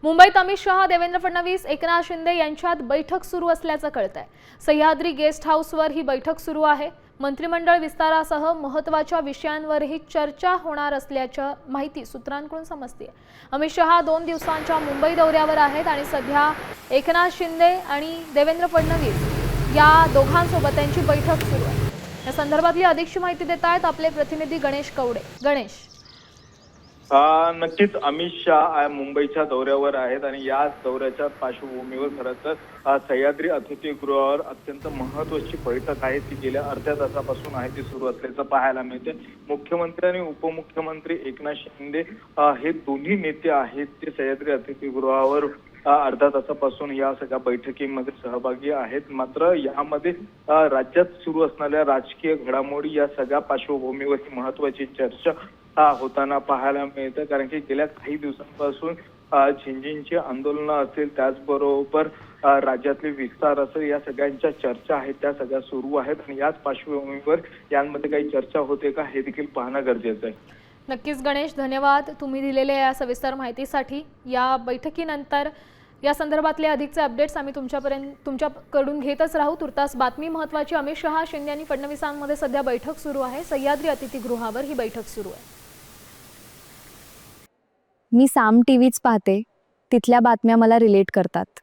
मुंबईत अमित शहा, देवेंद्र फडणवीस, एकनाथ शिंदे यांच्यात बैठक सुरू असल्याचं कळतंय। सह्याद्री गेस्ट हाऊसवर ही बैठक सुरू आहे। मंत्रिमंडळ विस्तारासह महत्त्वाच्या विषयांवरही चर्चा होणार असल्याची माहिती सूत्रांकडून समजते। अमित शहा 2 दिवसांच्या मुंबई दौऱ्यावर आहेत आणि सध्या एकनाथ शिंदे आणि देवेंद्र फडणवीस या दोघांसोबत त्यांची बैठक सुरू आहे। या संदर्भातली अधिकची माहिती देत आहेत आपले प्रतिनिधी गणेश कवडे। गणेश, नक्कीच अमित शहा मुंबईच्या दौऱ्यावर आहेत आणि या दौऱ्याच्या पार्श्वभूमीवर खरं तर सह्याद्री अतिथीगृहावर अत्यंत महत्त्वाची बैठक आहे ती गेल्या अर्ध्या तासापासून आहे ती सुरू असल्याचं पाहायला मिळते। मुख्यमंत्री आणि उपमुख्यमंत्री एकनाथ शिंदे हे दोन्ही नेते आहेत ते सह्याद्री अतिथीगृहावर अर्धा तासापासून या सगळ्या बैठकीमध्ये सहभागी आहेत। मात्र यामध्ये राज्यात सुरू असणाऱ्या राजकीय घडामोडी या सगळ्या पार्श्वभूमीवर ही महत्त्वाची चर्चा होताना पाहायला मिळतं। कारण की गेल्या काही दिवसांपासून झिंझिंची आंदोलनं असेल, त्याचबरोबर राज्यातले विस्तार असेल, या सगळ्यांच्या चर्चा आहेत त्या सगळ्या सुरू आहेत आणि याच पार्श्वभूमीवर यांमध्ये काही चर्चा होते का हे देखील पाहणं गरजेचं आहे। नक्कीच गणेश, धन्यवाद तुम्ही दिलेल्या या सविस्तर माहितीसाठी। या बैठकीनंतर या संदर्भातले अधिकचे अपडेट्स आम्ही तुमच्याकडून घेतच राहू। तुर्तास बातमी महत्त्वाची, अमित शहा, शिंदे आणि फडणवीसांमध्ये सध्या बैठक सुरू आहे। सह्याद्री अतिथीगृहावर ही बैठक सुरू आहे। मी साम टीव्हीच पाहते, तिथल्या बातम्या मला रिलेट करतात।